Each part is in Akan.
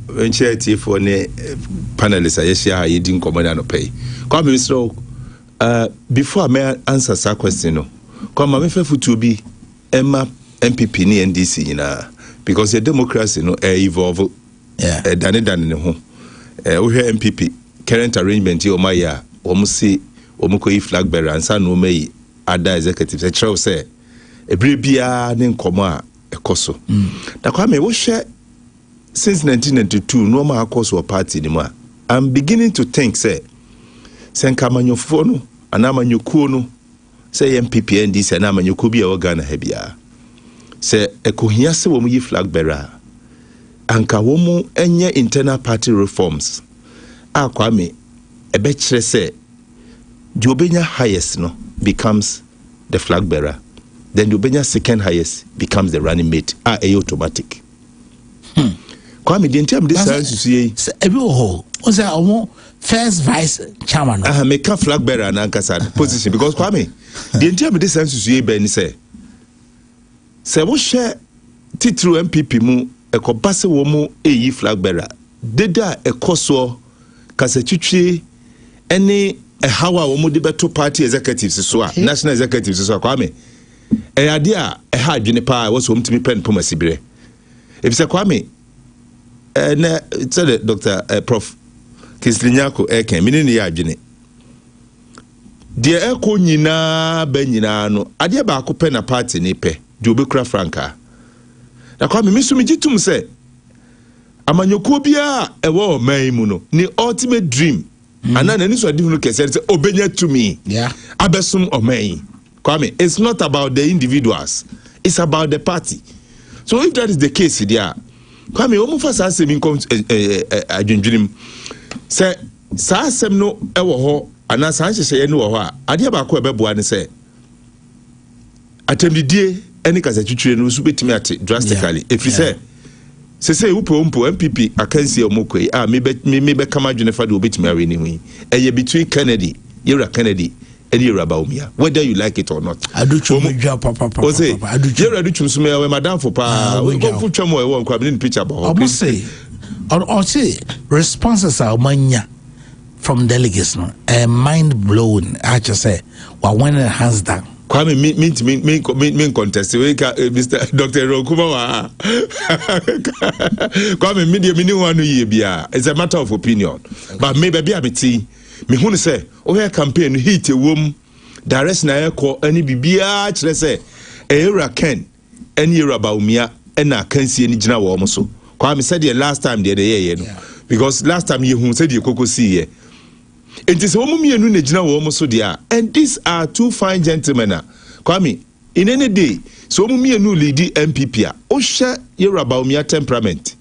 when charity for ne panelists I share you didn't come on pay. Come Mr. Before I may answer that question, no. Come my for to be Emma MPP ni NDC na because the democracy no evolve than home. We hear MPP current arrangement here my ya see omukoi flag bearer and san no may other executives a chow say a bribia nin koma a koso. Da kwame wo share since 1992 no ma koso party ni ma. I'm beginning to think say kamanyo no anamanyo kuo no say MPP NDC anamanyo kubi e Ghana ha bia. Say ekohia se wo mu yi flag bearer anka wo mu enye internal party reforms akwame ebe kire say the obenya highest no becomes the flag bearer, then the obenya second highest becomes the running mate automatic. Kwame the term this science every whole was that first vice chairman make a flag bearer and ankasa position because Kwame the term this science ben say we share titru MPP mu ekobase wo mu eyi flag bearer deda ekoso kasachitwe any how a woman debato party executives so national executives so Kwame ade a ha adwene pa was home to me pen poma sibire if say Kwame na tell Dr. Prof Kislinyako eken mini ne adwene de eko nyina ba nyina no ade ba akopɛ na party ne pɛ de obekura franka na Kwame mi so mi gitum say amanyoko bia ewo man mu no ni ultimate dream and then so different case say obenya to me abesum oman Kwame it's not about the individuals, it's about the party. So if that is the case there Kwame omo fa sa asem nkom adwendwenim say sa asem no ewo ho ana sa nhyehyeye no wo ho a ade ba ko ebeboa ne say atemdidie eni kasa twitwire no so betimi ate drastically if you say say upo MPP akansi omokoi me be kama dwene fa de obetimi awe ni hu eye between Kennedy and Bawumia, whether you like it or not. Aduchum so me madam for pa we go put chamo e won kwa me picture about. I say responses are manya from delegates no mind blowing. I just say when it hands down Kwame me contest we Mr. Dr. Rokuma wa Kwame me one year bia it's a matter of opinion but maybe be ameti me hu say o here campaign hit a wom direct na ekọ ani bibia kire say era Ken any era Bawumia na kansie ni gina wo mo so Kwame said the last time the year no because last time you hu said the kokosi here. It is woman mienu na gina wo mo so dia and these are two fine gentlemen Kwame in any day so woman mienu lead MPP a o share your Bawumia temperament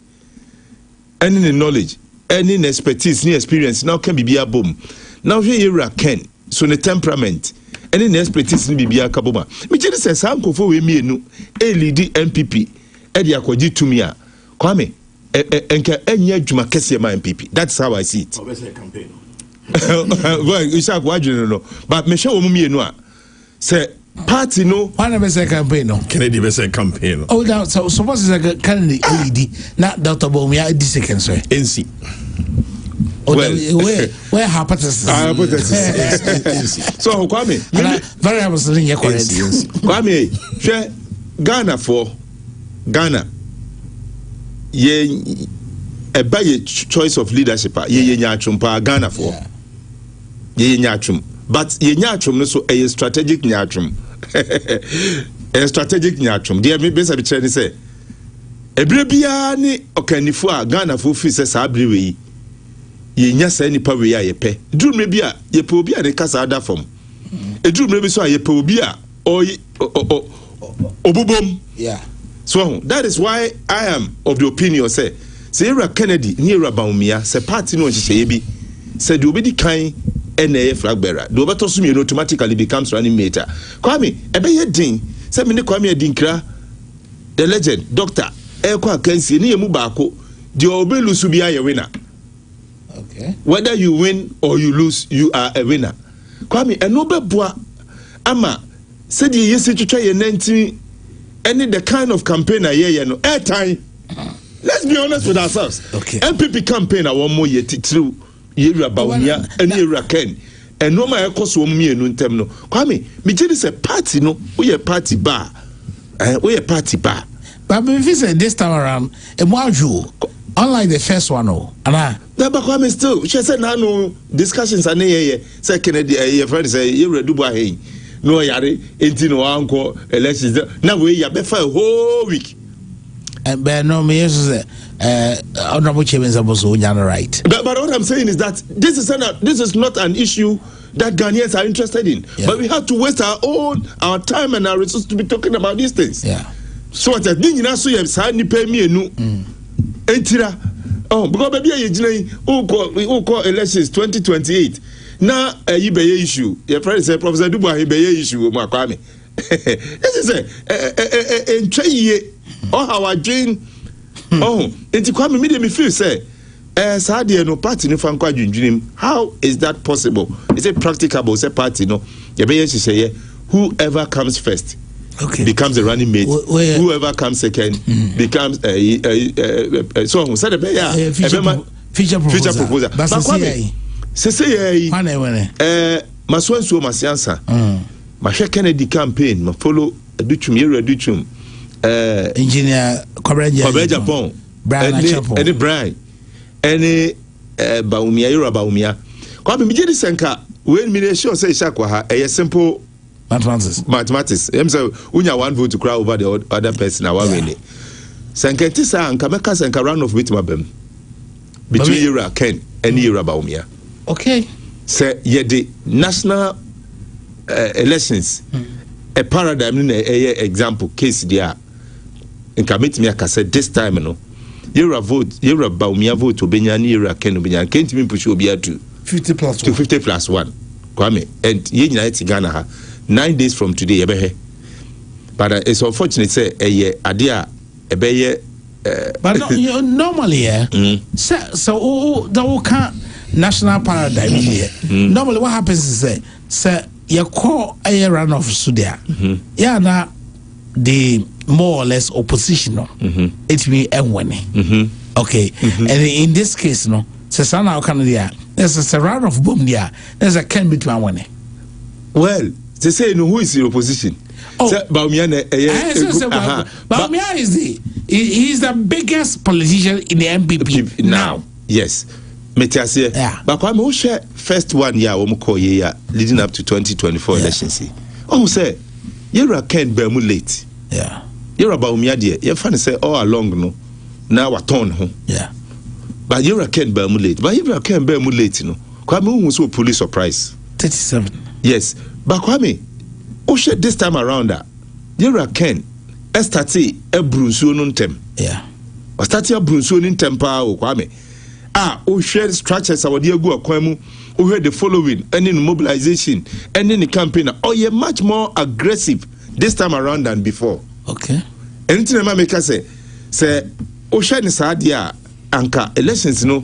any knowledge any expertise any experience now can be bom now here you Ken so the temperament any expertise ni bibia kaboma me je say sankofo we mienu e lead MPP e dia kwaji tumi a Kwame enka enya adwuma kese ma MPP that's how I see it. Campaign. Well, Ishaq no, but me show woman mienu a say party no one be say campaign no Kennedy be say campaign. Oh now so suppose is a Kennedy LED not Dr. Bawumia the second so NC. Well, where hypothesis so Kwame very was in your correct Kwame share Ghana ye a by choice of leadership ye nyatwum pa Ghana for ye nyatwum but ye nyatwum no so a strategic nyatwum a strategic nyatwum dey me besa be chere say ebre bia ni okanifo a Ghana for fi say sa abre we ye nya sa nipa we ya ye pe durumre bia ye pe obi a de kasa ada fom edurumre bi so a ye pe obi a obubom so that is why I am of the opinion say Sarah Kennedy near Bawumia say party no nhye bi said you be the kind na flag bearer do beto so me automatically becomes running mate Kwame ebe ye din say me ne Kwame Adinkra the legend doctor ekwa akansi ne yemu baako the obelu su bia ye winner. Okay, whether you win or you lose you are a winner Kwame eno beboa ama said ye yesi twetwa ye 19 any the kind of campaign a ye no airtime let's be honest with ourselves. Okay. MPP campaign a one more year through Yewura Bawumia and Yewura Ken. And no my cost 1 million no term no. Kwame, me tell you party no, we a party bar. We a party bar. But if you say this time around, a module, unlike the first one, no, and but Kwame still, she said no discussions are near say Kennedy, your friend say Yewura Dubai hey. No yare, ain't no uncle elections. Now we have been for a whole week. But no, me say, honorable chairman is also right. But what I'm saying is that this is not an issue that Ghanaians are interested in. Yeah. But we have to waste our time and our resources to be talking about these things. Yeah. So what I think you know, so you have ni pay me no. Entira. Oh, because baby you call elections 2028. Now you be issue. Your friend said Professor Dubois he be issue mo Kwame. This is a entry oh our dream. Oh, enti Kwame me feel say Sadia no party no fan kwa dwindwim. How is that possible? Is it practicable? Say party no. You be say whoever comes first becomes the running mate. Whoever comes second becomes so who said future proposal. But Kwame say maswanso masiansa. Ma hwe Kennedy campaign ma follow Yewura engineer Kobre Japan any Brian any Bawumia Yewura Bawumia kwa me gye senka when me sure say Ishaq ha a simple mathematics em say unya one vote to cry over the other person na one win senka tisa anka meka senka round of with mabem between Yewura Ken and Yewura Bawumia. Okay, say the national elections a paradigm in a example case there in commit me aka said this time no Yewura Bawumia vote obenya ni Yewura Ken obenya can't even push obi to 50 plus 1 Kwame and ye nyina ti Ghana ha 9 days from today ebe but it's unfortunate say ade a ebe but no, normally so the can national paradigm here normally what happens is say you call a run off Sudia. Yeah, now the more or less oppositional. It me and winning. Okay, and in this case, no, says now Canada. There's a round of boom there. There's a can between winning. Well, they say no, who is the opposition? Oh, Bawumia is he's the biggest politician in the MPP now. Yes. Metiasie. Yeah. But Kwame who share first one year leading up to 2024 elections. Oh say Yewura Ken be mu late. Yeah. Yewura Bawumia there. You find say all along no. Now what turn ho. Yeah. But Yewura Ken be mu late. But Yewura Ken be mu late no. Kwame who so police surprise. 37. Yes. But Kwame who share this time around that Yewura Ken estati ebrunsuo no ntem. Yeah. O stati ebrunsuo no ntem pa o Kwame. O share structures our dear go akwemu o heard the following any mobilization any campaign or you're much more aggressive this time around than before. Okay. Anything I make say o share ni sadia anka elections no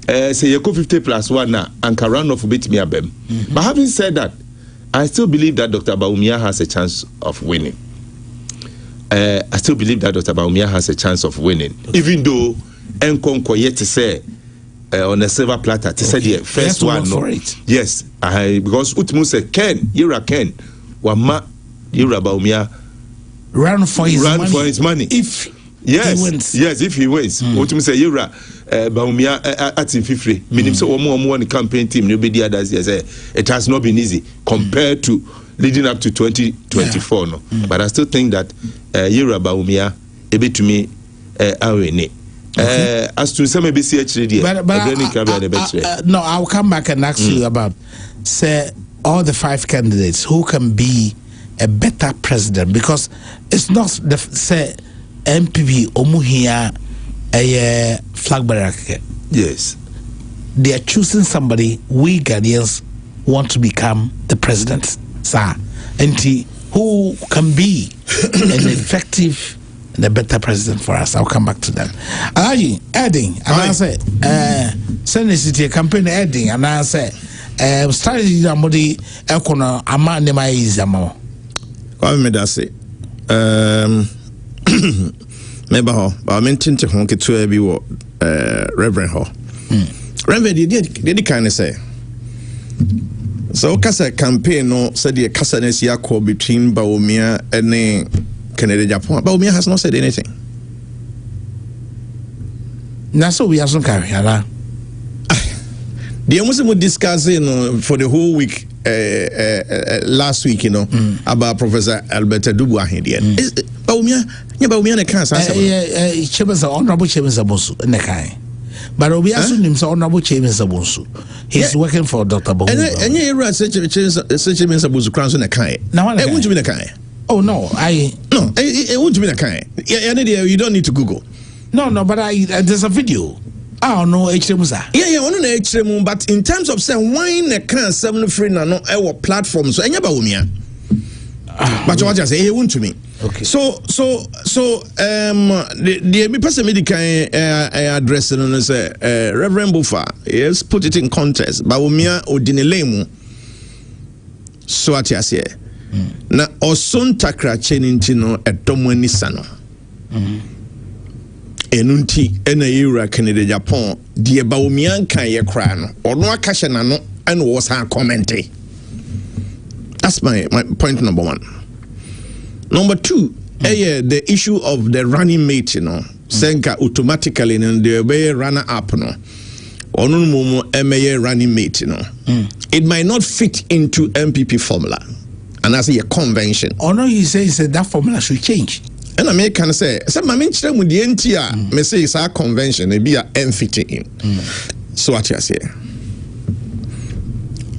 say you go 50 plus 1 na anka round off bit me abem. But having said that, I still believe that Dr. Bawumia has a chance of winning. I still believe that Dr. Bawumia has a chance of winning, even though Nkonko yet to say on a silver platter to say the first one no. Yes, because Utmu said Yewura Ken wama Yewura Bawumia run for his money if he wins. Yes, if he wins. Utmu say Yewura Bawumia at in fifty meaning so one campaign team no be the others it has not been easy compared to leading up to 2024 no. But I still think that Yewura Bawumia ebe to me awene. As to some BCH no, I'll come back and ask you about say all the 5 candidates who can be a better president, because it's not the say MPP omuhia a flag bearer. Yes, they are choosing somebody we Ghanaians want to become the president, sir, and who can be an effective and a better president for us. I'll come back to that. Adding, and I say, Senate City campaign adding, and I say, strategy Modi Econo Ama Nema is Amo. What me that say? Member ho, but I mentioned to honk to be what Reverend ho. Reverend did kind of say. So Kasa campaign no said the Kasanesia call between Bawumia and Canada Japan. Bawumia has not said anything. That's what we have some carry. The Muslim would discuss for the whole week last week, about Professor Albert Dubois. Bawumia cancer. Honorable Chairman Sabosu, and the kind. But we also named Honorable Chairman Sabosu. He's working for Dr. Bawumia. And you read such a Chairman Sabosu crowns in a kind. Now, I won't be a kind. Oh, no, it won't be a kind. You don't need to Google. No, but there's a video. I don't know HMSA. Yeah, on an HM, but in terms of saying why a can 7 free no our platform, so any Bawumia. But what I say, he won't to me. Okay. So the person medical address and say Reverend Bufa, yes, put it in context. Bawumia odinelemu. So what I say. Na osun takra chenintino edomwani sano. Enunti ena yura Canada Japan die Bawumia kan ye kra no ono akahye na no and was her commenting. That's my point number 1. Number 2, the issue of the running mate, senka automatically in the way runner up ono mumu MA running mate, it might not fit into MPP formula and as a convention. Oh no, he says that formula should change. And I can say, some my mention with the NTR, me say it's our convention, it be a M50 in. So what you say?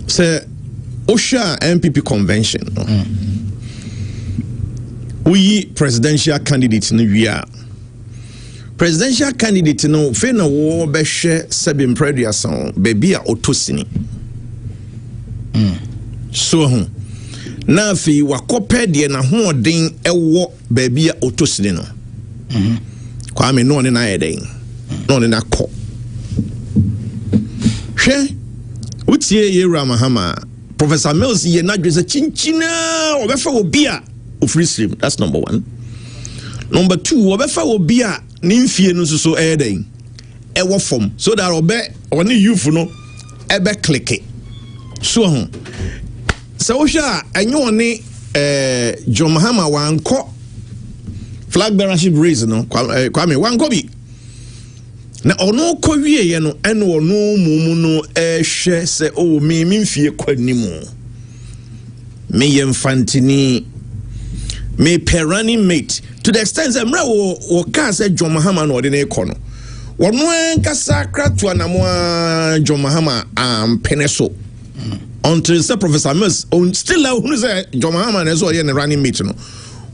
Say, OSHA MPP convention. We presidential candidate no we are. Presidential candidate no fe na wo be hwe sebim prediason baby a otosini. So na fi wakopɛ de na hoɔden ɛwɔ baabi a otosini no. Kwame no ne na yɛden. No ne na kɔ. Hwɛ utie Yewura Mahama Professor Mills ye na dwese chinchina obefa obi a ofree stream. That's number 1. Number 2, obefa obi a ne mfie no so ɛyɛden ɛwɔ form so that one youth no ebe click so so hwa enye one John Mahama wanko flag bearership race no Kwame wanko bi na ono ko wie ye no ene ono mumu no ehwe se o me mfie kwanimu me yemfantini me perani mate to the extent that mra wo ka se John Mahama no de ne ko no wono enkasa kratu anamo John Mahama peneso until say Professor Mills on still who say John Mahama na so ye ne running mate no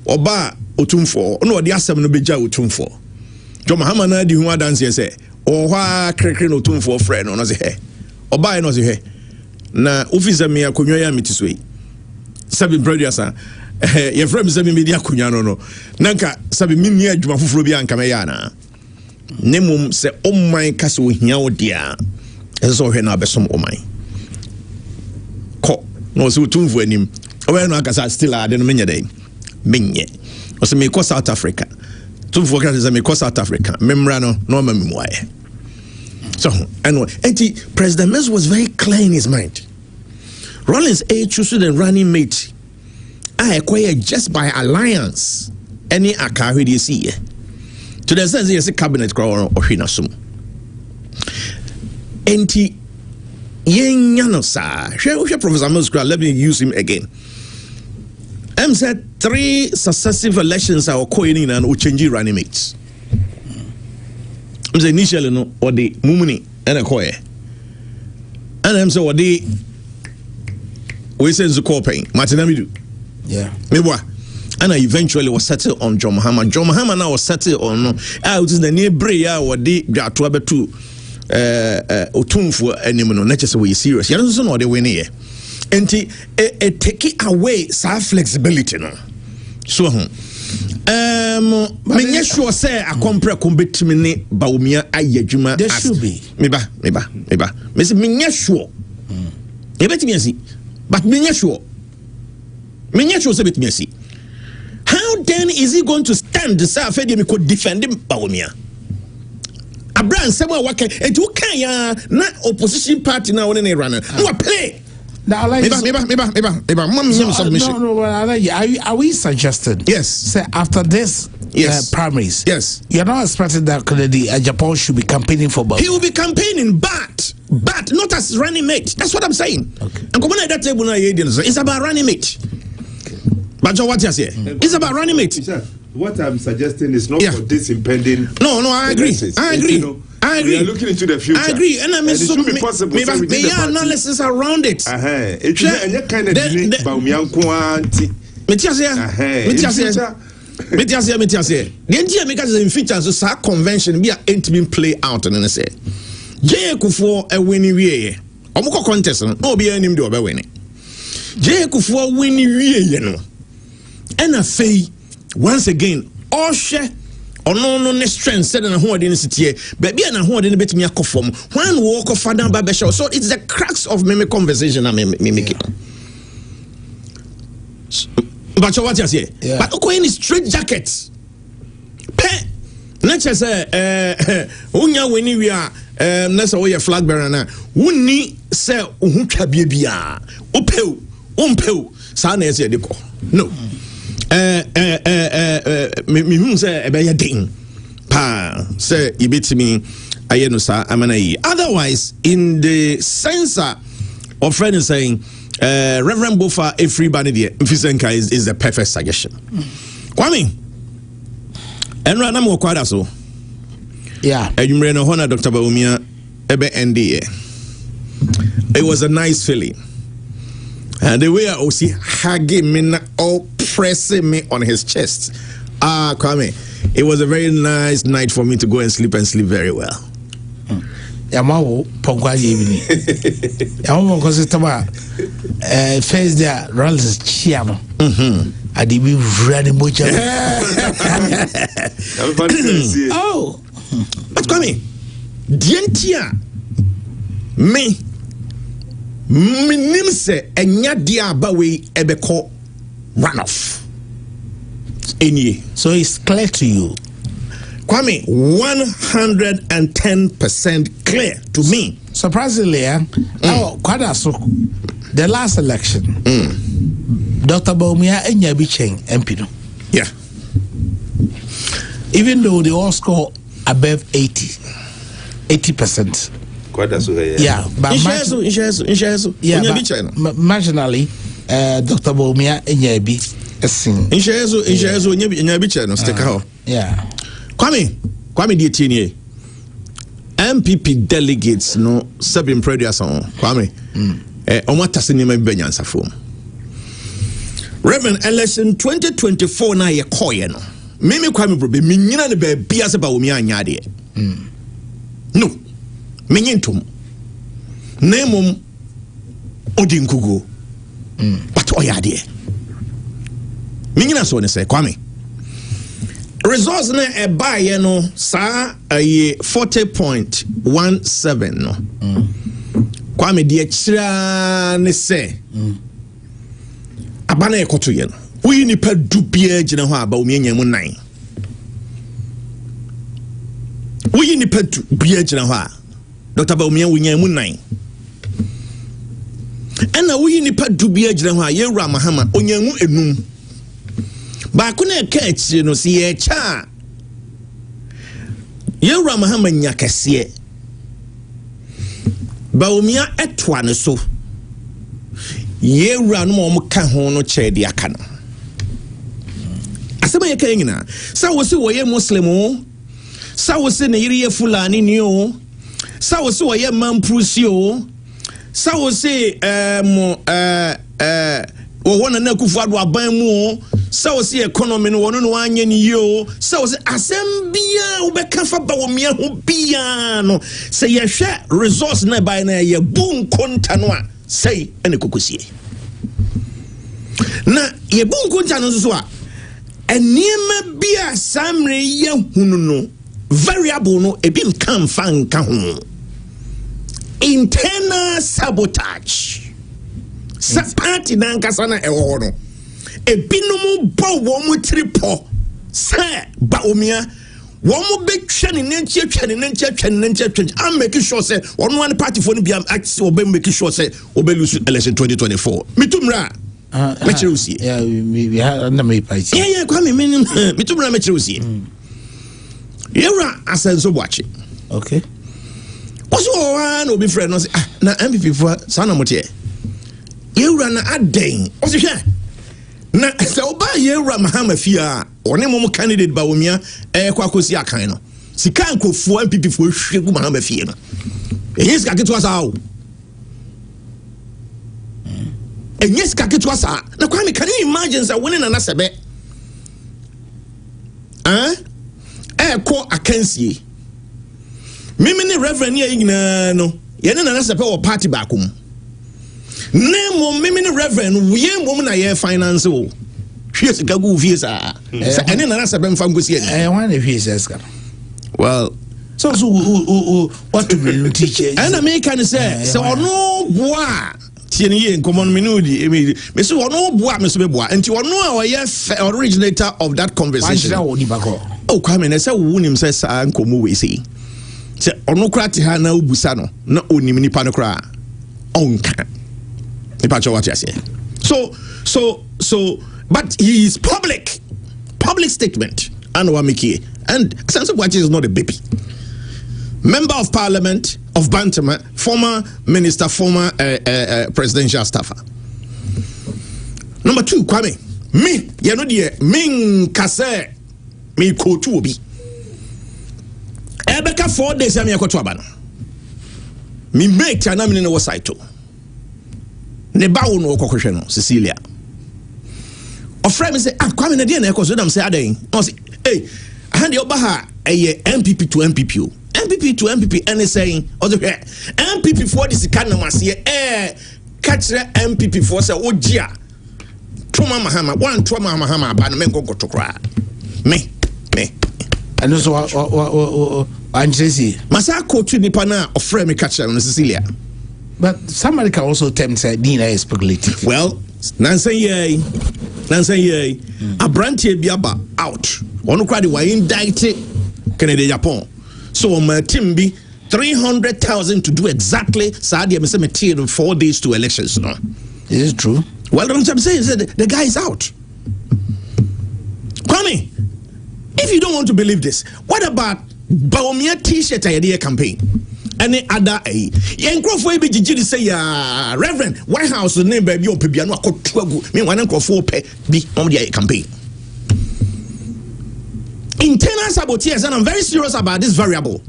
oba otumfo no de asem no beja otumfo John Mahama na di hu adanse say o hwa krekre no otumfo frɛ no say he oba no say he na officer me akonwa ya metiso yi sabi brothers ye frɛ me sabi media akonwa no nanka sabi minni adwuma foforo bi anka me ya na nemum se omman ka se ohia wo dia eso hwe na besom omman ko no so otumfo anim we no aka still ade no menye dey menye o se me ko South Africa tumfo ka se me ko South Africa memra no ma memuaye. So anyway, President Mills was very clear in his mind. Rollins chose the running mate I acquired just by alliance any akawe dey see to the sense yes cabinet or hwinasum enti yenya no sa hwe Professor Mills, let me use him again. Said 3 successive elections are occurring and will change running mates. Initially no or the mumuni and a koye and say what the we say Zukope Martinamidu. Yeah. Mebwa. And I eventually was settled on John Mahama. John Mahama now was settled on out is the near Brea or the Jatuabetu Otumfu anymore. Not just way serious. You don't know the way near. And take it away some flexibility no. So me sure say a compare combetimini Bawumia ayejuma there should be meba me say me sure e betimi asi but me sure say betimi asi how then is he going to stand the say afedi me could defend him Bawumia? Abran sema waka edu kan ya na opposition party na woni ne run. No play. Now, like submission. No, are we suggesting? Yes. Say after this primaries. Yes. You're not expecting that Japan should be campaigning for Bawumia. He will be campaigning, but not as running mate. That's what I'm saying. Okay. And it's about running mate. But what you say? It's about running mate. What I'm suggesting is not for this impending. No, I agree. I agree. I agree. We are looking into the future. I agree. And I mean, so it should be possible. May analysis around it. It should kind of Bawumia Kwanti. The NGA makers in features so convention be ain't been play out and say. Jay Kufuor a winning way. Omoko contest no be any do be winning. Jay Kufuor winning way no. And a fee once again all share no strength said na ho den sitie baby na ho den betimi akofom when walk of father babesha. So it's the crux of me conversation I me make. But what you say? Yeah. But okay in straight jackets. Pe next say unya weni we are na say we flag bearer na wonni say ohu twa bia ompeu sa na say de ko. No. Me hu say e be ya den pa say ibetimi aye no sa amana yi. Otherwise in the sense of friend is saying Reverend Bofa everybody there Mfisenka is the perfect suggestion. Kwame enra na mo kwada so edumre no hona Dr. Bawumia ebe NDA. It was a nice feeling. And the way I see hugging me all pressing me on his chest. Kwame, it was a very nice night for me to go and sleep very well. Yamawo pongwa yebini. Yamawo kosi tama first day Rollins chiamo. Adi bi vrani mocha. Oh. But Kwame, dientia me minim se enya dia ba we ebeko runoff. Any. So it's clear to you. Kwame, 110% clear to me. Surprisingly, the last election, Dr. Bawumia and Yabi Cheng MP. Yeah. Even though they all score above 80%. Yeah, but marginally, Dr. Bawumia and Yabi sing. Yeah. Kwame di tinie. MPP delegates no seven previous on Kwame. Omo tasini me benyansa fom. Reverend election 2024 na ye koye no. Me Kwame Brobbey me nyina ne ba bia se Bawumia anya de. No. Me nyintom. Nemum odinkugo. But oyade. Me nyina so ne say Kwame. Results na e buy no sa 40.17 no. Kwame die kira ne se. Abana e koto ye no. Uyi ni pa dubia gina ho aba Bawumia nyam 9. Uyi ni pa dubia gina ho a Dr. Bawumia nyam 9. Ena uyi ni pa dubia gina ho a Yewura Mahama onyamu enum. Ba kuna catch no si ye cha Yewura Mahama nya kese Bawumia etwa ne so Yewura no mo ka ho no che de aka no asema ye kan nyina sa wo se wo ye muslim o sa wo se ne yiri ye fulani ni o sa wo se wo ye mamprusi o sa wo se wo wona na Kufuor aban mu so see economy no wono no anye ni yo so say asembia wo be ka fa Bawumia ho bia no say ye hwe resource na by na ye bu nkonta no a say ene kokosie na ye bu nkonta no so a eniema bia samre ye hunu no variable no e bi nkan fa nka ho internal sabotage sa party na nkasa na e wo no ebinom bo wo mo tripo say Bawumia one more big training I'm making sure say one party for be making sure say obe lose election 2024 mitumra mechirusi we had na me party kwa me mitumra mechirusi yewra asenso boache okay also one obi friend no say na MPP for sana motie yewra na aden also hwe na se oba yewra mahama fia one mo candidate Bawumia kwa kosi akan no sika nkofo MPP fo hwegu mahama fie no enyes ka ketwa sa o enyes ka ketwa sa na kwa me can you imagine say winning na sebe ko akansie mimi ni reverend ye nyina no ye ne na sebe wo party back mu nemo mimi ni reverend we mom na ye finance o hwie sika go fie sa ene na sebe mfa ngosi ene wan na hwie sika well so what to be teacher and American say so ono boa tiene ye common minudi me so ono boa me so be boa enti ono a ye originator of that conversation oh kwame na say wo nim say sa nkomo we say say ono kra te ha na obusa no na onim nipa no kra onka nipa cho what you say so but he is public statement and wamiki and sense of what is not a baby member of parliament of Bantama, former minister, former presidential staffer. Number 2, Kwame, me, you know the min kase me ko tu obi. Ebeka 4 days ya me ko tu abano. Me make ya na me no site to. Ne ba wo no kokohwe no Cecilia. Ofra me say Kwame na dey na ko so dam say adan. No say hey, hand your baha MPP to MPP. MPP to MPP and saying other MPP for this kind of massive catch MPP for say ojia Tuma Mahama one Tuma Mahama but men go to cry me and also I'm Jesse Masako to Nipana of frame catcher on Cecilia but somebody can also tempt say Nina is speculative well Nancy a branty biaba out one crowd were indicted Canada Japan. So my team be 300,000 to do exactly Sadia material 4 days to elections. No, is it true? Well, what I'm saying is that the guy is out. Kwame, if you don't want to believe this, what about Bawumia T-shirt idea campaign? Any other Yankro be Gigi say Reverend White House name baby or Pibiano me one uncle pay be on the campaign. Internal saboteurs, and I'm very serious about this variable.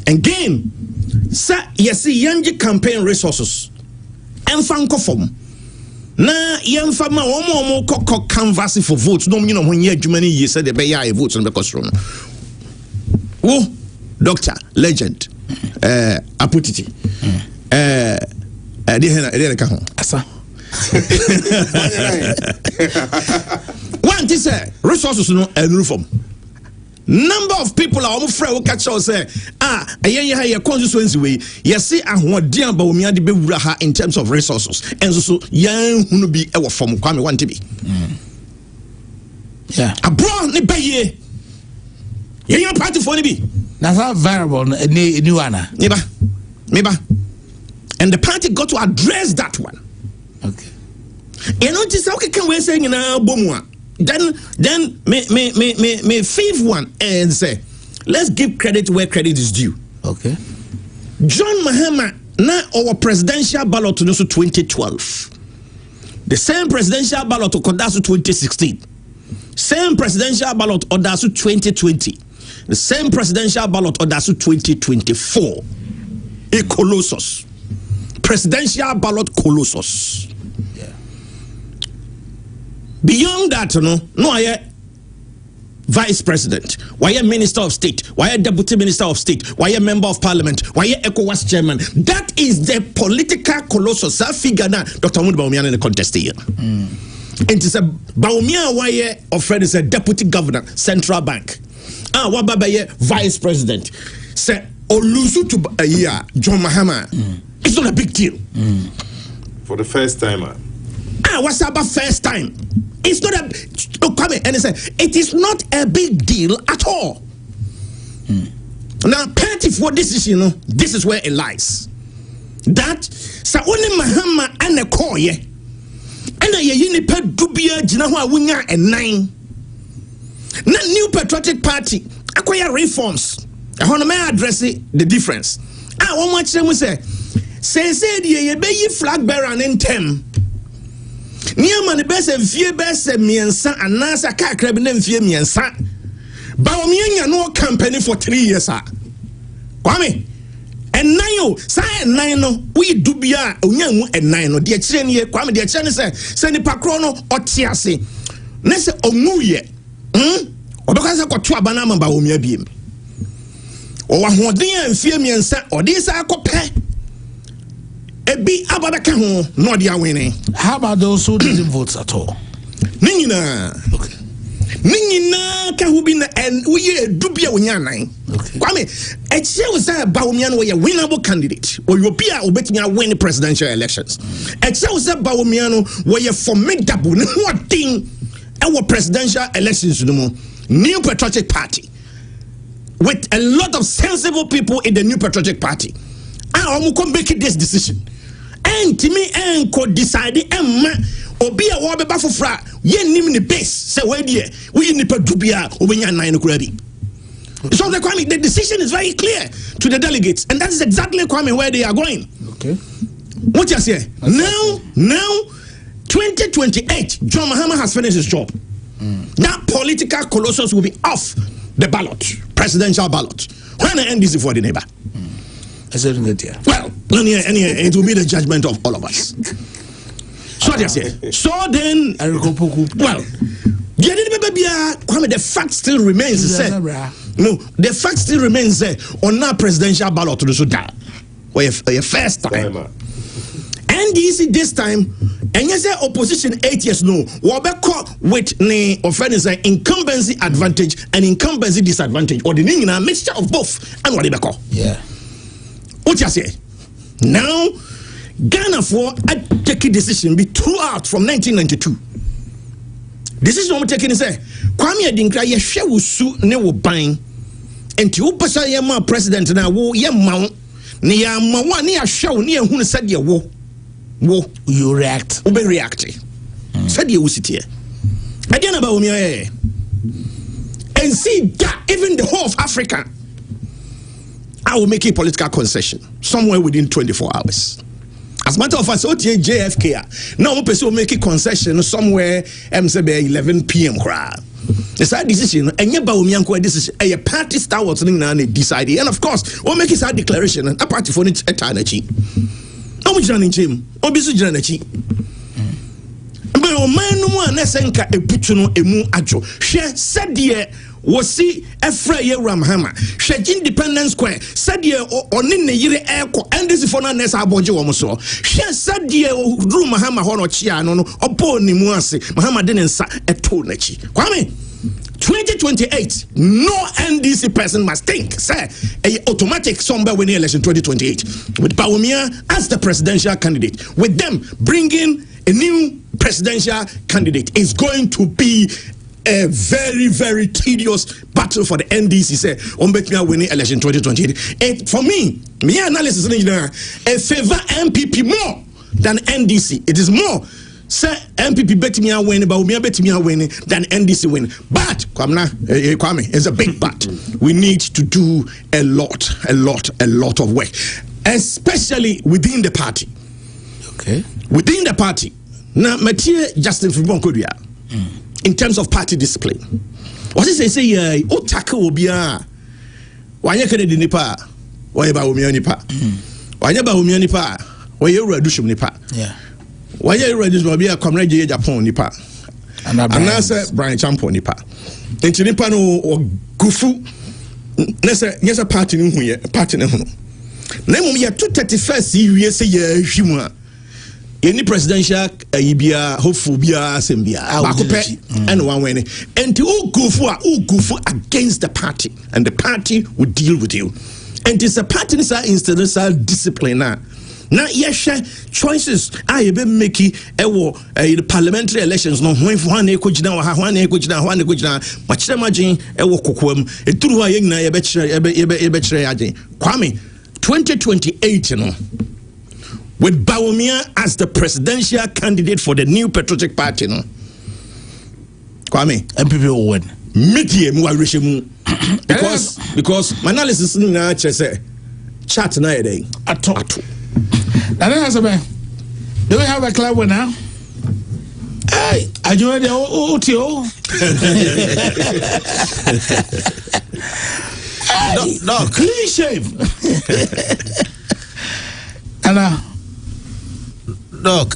Again, sir, you see, young campaign resources and franco form. Na young farmer, one more cock canvas for votes. No, you know, when you're many years said the bay votes on the cost room. Oh, doctor, legend, Aputiti, Asa. One is resources no and reform. Number of people are almost free. Catch us say a constituency way. You see, what dear Bawumia de be in terms of resources, and so young who be our form Kwame want to be. Yeah, a brown ni baye. Young party for be. That's not variable. New Anna. Neba. And the party got to address that one. Okay. You know, just okay, can we say in a Bawumia? Then me fifth one and say, let's give credit where credit is due. Okay. John Mahama na our presidential ballot to 2012. The same presidential ballot to Kodasu 2016. Same presidential ballot Odasu 2020. The same presidential ballot Odasu 2024. A colossus. Presidential ballot colossus. Beyond that, no, I vice president, why a minister of state, why a deputy minister of state, why a member of parliament, why a ECOWAS chairman. That is the political colossus. That figure now, Dr. Bawumia in the contest here. And it's a Bawumia why of friend is a deputy governor, central bank. Wababaye vice president. Say Olusu to John Mahama. It's not a big deal. For the first time. what's about first time? It's not come and say it is not a big deal at all. Now, party for this this is where it lies. That sa only Mahama and a koye and a yini pet dubia jinawa winya and 9. Not new patriotic party acquire reforms. I want to address the difference. I want to say ye be flag bearer and tem. Near man best and fear best and miensa and nasa car crabbing and fear miensa. Bawumia no company for 3 years. Kwame and 9 say 9 we dubia unyamu and 9 dear chen ye Kwame dear chen say send the pakrono or tiase. Nese omuye. Obekasa kwa tua banama Bawumia biem. O wahodin and fear miensa or this akope. Ebi ababeka ho no dia winning. How about those who didn't vote at all? Ningina. Okay. Ningina ka hubina and we dubia wonyanan. Okay. Kwame, e che we say Bawumia no we winnable candidate. Or you be obetimi win presidential elections. E che we say Bawumia no we formidable no thing our presidential elections no more. New Patriotic Party with a lot of sensible people in the New Patriotic Party. I am make this decision. And to me, and could decide obi a wa beba fofra ye nim the base say where there we need to dubia obenya 9 kurabi. So the decision is very clear to the delegates, and that is exactly where they are going. Okay. What you say? Now 2028 John Mahama has finished his job. That political colossus will be off the ballot, presidential ballot. When the NDC for the neighbor. Well, it will be the judgment of all of us. So then, well, the fact still remains. No, the fact still remains on our presidential ballot to the Sudan. For first time. NDC this time, and you say opposition 8 years no, with the offense incumbency advantage and incumbency disadvantage, or the mixture of both, and what they call. Yeah. What you say? Now, Ghana for a take a decision be throughout from 1992. Decision I'm taking is say, Kwame Adinkra ye share wusu ne wo ban. Enti wo pesa ye ma president na wo ye ma ne ya ma wa ne ya hwe wo ne ya hunu said ye wo you react. Ube react. Said ye wo sitie. Again about Bawumia and see that even the whole of Africa, I will make a political concession somewhere within 24 hours. As a matter of fact, JFK now we will make a concession somewhere 11 p.m. It's that decision, and your Bawumia decision, a party star was decided, and of course, we'll make his declaration and a party for it eternity. How much done in him? Obviously, Janachi. But a man one Nesenka a putuno emu ajo. She said, dear. Was see Efraye Ramhama, Shek Independence Square, said ye or Nine Yere Airco, and this is for Nessa Abojo Omoso. She said ye Drew Mahama Hono Chiano, or Pony Muasi, Mahama didn't sa a tonechi. Kwame 2028, no NDC person must think, say, a automatic somewhere winning election 2028, with Bawumia as the presidential candidate, with them bringing a new presidential candidate is going to be a very, very tedious battle for the NDC. Say, on winning election 2028. For me analysis is favor MPP more than NDC. It is more. Say MPP bet me a win, Bawumia bet me a win than NDC win. But Kwame, it's a big but. We need to do a lot of work, especially within the party. Okay. Within the party. Now, Mathieu Justin Fribon Kodia. In terms of party discipline, what is it say? Oh, tackle will be why you can't nipa? Why about Bawumia nipa? Why about Bawumia nipa? Why you reduce nipa? Yeah. Why you reduce will be a comrade Japan nipa? And I said Brian Champo nipa. And to nipa no or gufu. Yes, a party no here, party no. Name me a 231st year say Shima. Any presidential ibia hopeful bia sembia bakope and one when and to go for against the party, and the party will deal with you. And it's a party inside institutional discipline Now yɛhwɛ choices I be make the parliamentary elections no when one ekogina wa one ekogina machire magin kokoam eturu ha yegina yɛbɛkyerɛ agin Kwame 2028 no with Bawumia as the presidential candidate for the New Patriotic Party no Kwame MPP will win media mu awerɛhyɛmu because my analysis na kyerɛ sɛ chat na yɛ dɛn ato now then do we have a club winner? Hey, I joined the OTO. No, clean shave. And look,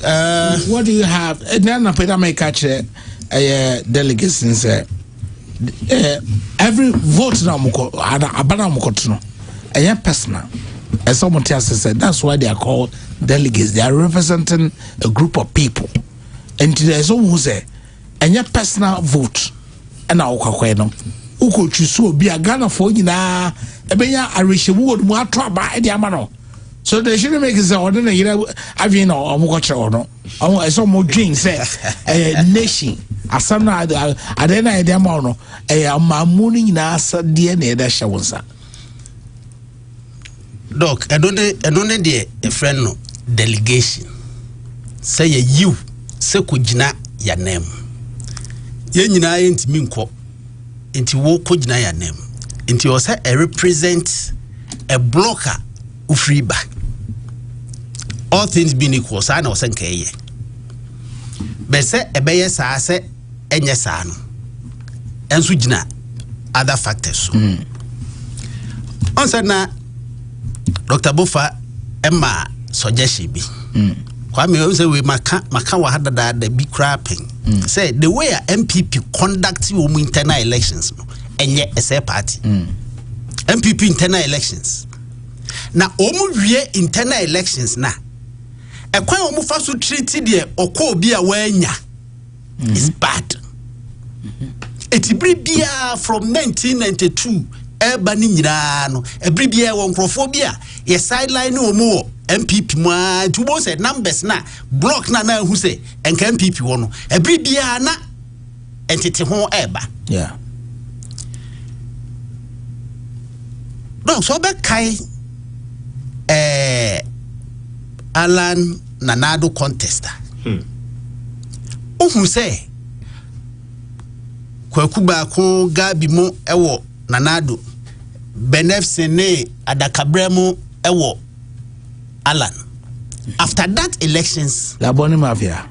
what do you have? Then I put a make catch delegates and say every vote now muko a personal. As someone else said, that's why they are called delegates. They are representing a group of people. And there's someone who say, and your personal vote, and now uko chusu be a Ghana for you na ebenya arishe wood mu atraba e dia mano. So they shouldn't make it ordinary having or mukoche or no. I saw more drink say a nation. Asana adena e dia mano e mamuni na sa DNA da shawonsa. Doc, I don't need a friend no delegation. Say you say kujina ya name. Ye nyina enti minko. Enti wo kujina ya name. Enti o say represent a blocker ufriba. All things being equal, sa na o say nkeye. Be say ebeye sa say enye sa no. Enso jina other factors. On said na Dr. Bofa Emma suggestion be. Kwame say we maka wa hada the big crapping. Say the way a MPP conduct internal elections no enye SA party. MPP internal elections. Na omu wie internal elections na. Ekwan omu fa so treat the okọ obi a wanya is bad. Etibri bia from 1992 eba ni nyira no ebri bia won krofobia ye sideline no mo MPP ma tubo say numbers na block na hu say enka MPP wo no ebri bia na entity ho eba yeah donc so be kai Alan Nanado contester ohun say kwakuba ko gabi mo ewo Nanado Benefsene Adakabremo Ewo Alan. After that elections, La Bonnie Mafia.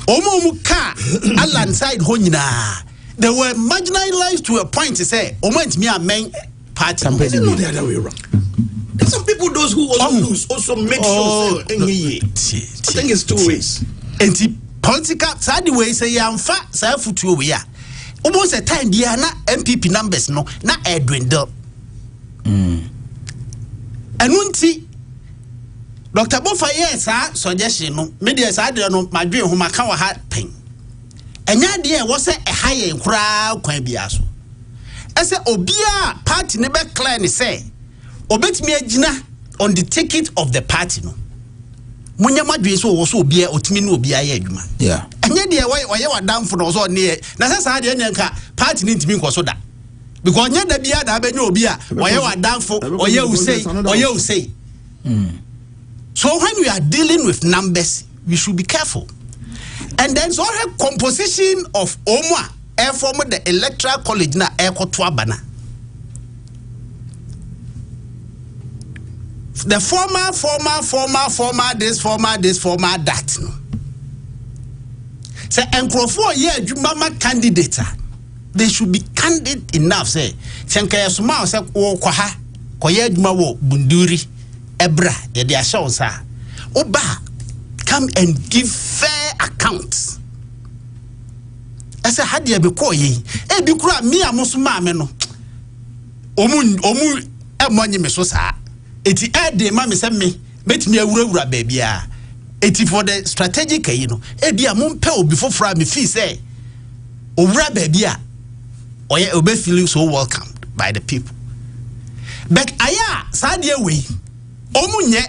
Omo ka Alan side honina. They were marginalized to a point to say, Omo me a main party. The other way around. There's some people those who also lose also make sure I think it's two ways. And the political side way say yamfa say futu we ya. Almost a time dia na MPP numbers no na dwindle. And won't Dr. Bofa yes suggestion no media side no madwe ho maka wa ha pen. Enya de wo se e haye nkura kwan bia so. Ese obia party ne be clear ni say obetimi agina on the ticket of the party no. Munya madwe so wo so obia otimi na obia ye adwuma. Yeah. Enya de wo wadamfo no so ne na se sa de nyanka party ni ntimi nkoso da. Because nya da bia da benye obi a wo wadamfo oye usei. So when we are dealing with numbers, we should be careful. And then so the composition of Omwa form the electoral college na ekotwa bana. The former this, former that. No. Say enkrofo ye adwuma candidate. They should be candid enough say senka yesuma say wo kwa ha koye adwuma wo Bunduri Ebra ye dia show sa oba come and give fair accounts. I say had ye be koye e bi kura me amoso ma me no omu emonye me so sa eti ade ma me se me betimi awurawura baabia eti for the strategic you know e bia mo mpe obi fofora me fee say owura baabia oye obe feeling so welcomed by the people. But aya sadie we omunye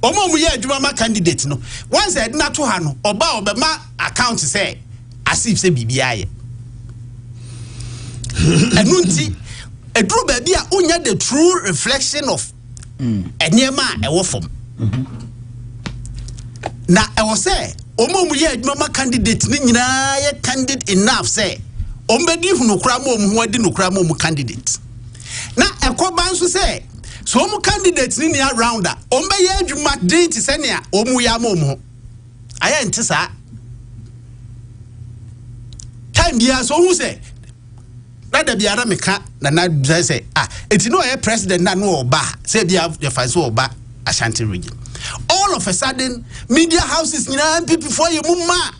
omo mu ye adwuma ma candidate no once e na to ha no oba ma account say as if say bibia ye enunti edru ba bia unya the true reflection of enyema e wo fom na e wo say omo mu ye adwuma ma candidate ni nyina ye candid enough say ombedi hunu kra ma omu ho adi no kra ma omu candidate na ekoba nso say so omu candidate ni around a ombe ye adwuma den ti senia omu ya ma omu aya nti sa time bia so hu say na da bia ra meka na say eti no ye president na no oba say bia ye fa so oba Ashanti region all of a sudden media houses nyina people for you mumma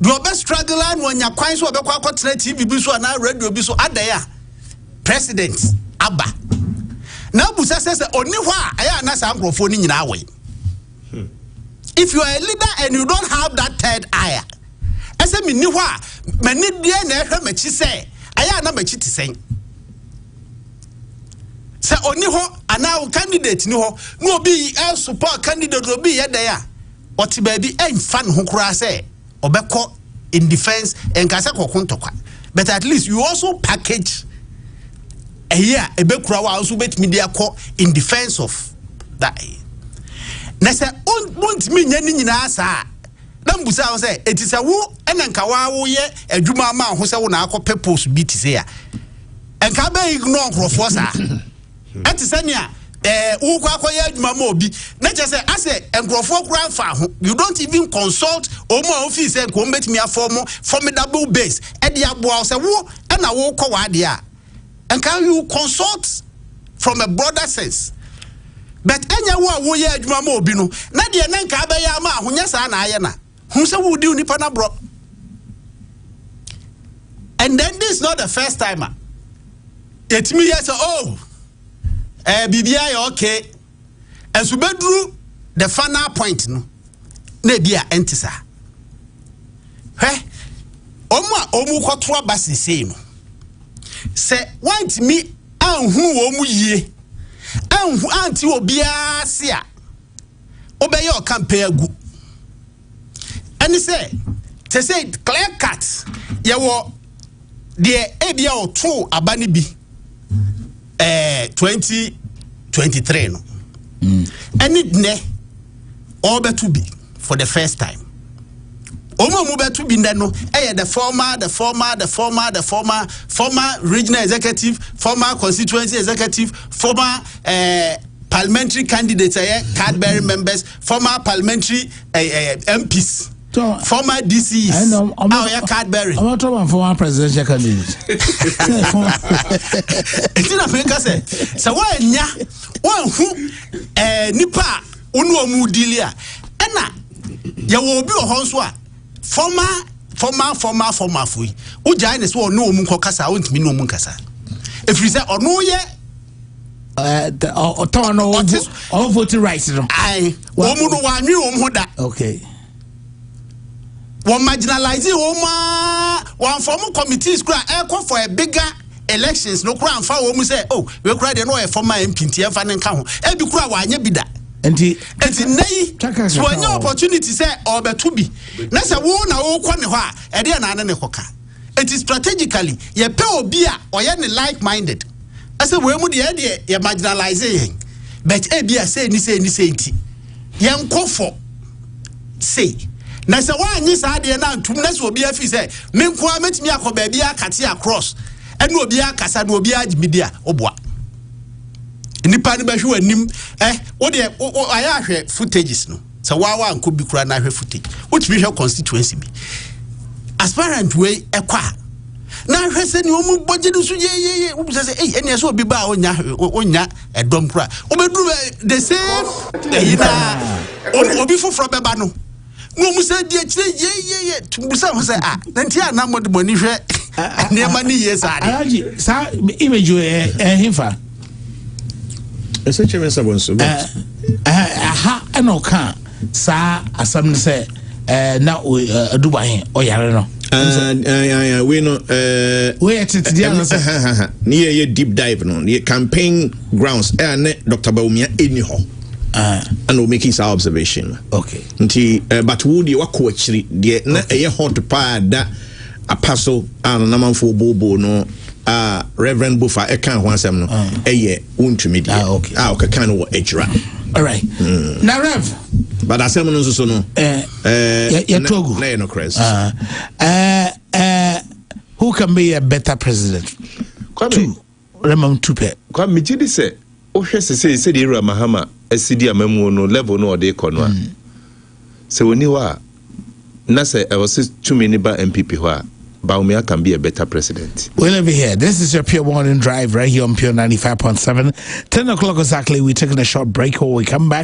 do obe struggle and when ya kwan so obe kwa kwatra TV bi so na radio bi so adaya president aba na busa say oni ho aya na sa nkrofo ni nyina awe if you are a leader and you don't have that third eye ese mi ni ho a mani die na ehwe machi say aya na machi ti sen se oni ho ana candidate ni ho no obi support candidate obi ye there oti ba bi enfa ne ho kura say obeko in defense and kasa kokontokwa but at least you also package a year ebekura wa also bet media ko in defense of that na say won't me nya ni nyina asa dan busa say etisa wo enanka wa wo ye adwuma ma ho say wo na akọ purpose bi ti say a enka be ignore crofo sa etisania wo kwa akoye adwuma ma obi na che say ase enkrofo kura fa ho you don't even consult omo office enko betimi aform formidable base e dia boa say wo na wo kọ wa de a and can you consult from a broader sense but enya wo ye adwuma ma obi no na de na nka ba ya ma ahonya sa na aye na hu se wo di unipa na bro and then this is not the first time it me yes bibia ya okay and so bedru the final point no na bia entisa omu kwoto abase sei no se want me anhu omu yie anhu anti obia se a obeye o campaign agu and say te say clear cut ye wo de ebia o to abani bi 2023 no and it ne all be to be for the first time omo betu bi no the former regional executive, former constituency executive, former parliamentary candidates, Cadbury members, former parliamentary MPs, former DCs. Oh, Cadbury. I'm not talking former presidential candidates. So why one who nipa unu omu dilia ena ya wo bi ohonso former fui uja ine so no omu nkokasa ontimi no omu nkasa efiri se ono ye all voting rights no ai omu no wanwe omu da okay one marginalize one form committees kura call for a bigger elections no kura amfa omu say oh we kura de no e former MP ntia fa ne nka ho e bi kura wa anya bi da enti nei so anya opportunity say obeto bi na say wo na wo kɔ ne hɔ a e de na ne koka it is strategically ye pe obi a oye ne like minded ase we mu de ye marginalize yen but e bi a say ni enti ye nkofo say na say wa anyi sa de na ntum na say obi afi say me nko a metimi akɔ bia akate across ene obi akasa na obi agimidia oboa nipa ni behwe anim wo de aya hwe footages no so wa nko bi kura na hwe footage utimi hwe constituency bi aspirant way ekwa na hwe se ni omu bojedu so ye wo say ene so obi ba onya edom kura obeduru the same na obi foforo beba no no mu say die kire ye tubusa ho say nanti ana mod boni hwe ne ma ni ye sa alaji sa image himfa ese cheme sabonso aha enoka sa asam say na Dubai oyare no we no we at the near deep dive no the campaign grounds ne Dr. Bawumia eni ho and we make his observation. Okay. But would you walk actually the hot pa that a paso and naman for bobo no Reverend Bufa ekan wansem no untumidi. Okay. Okay, kind of ejra. All right. Now Rev. But I say no so no. Togo. No Chris. Who can be a better president? Two. Raymond Tupe. Kwame me gidi say o hwe se de Ira Mahama asidi amamu no level no de kono a. Se woni wa na say I was too many ba MPP ho a Bawumia can be a better president. We'll over here. This is your Pure Morning Drive right here on Pure 95.7. 10 o'clock exactly. We're taking a short break. When we come back,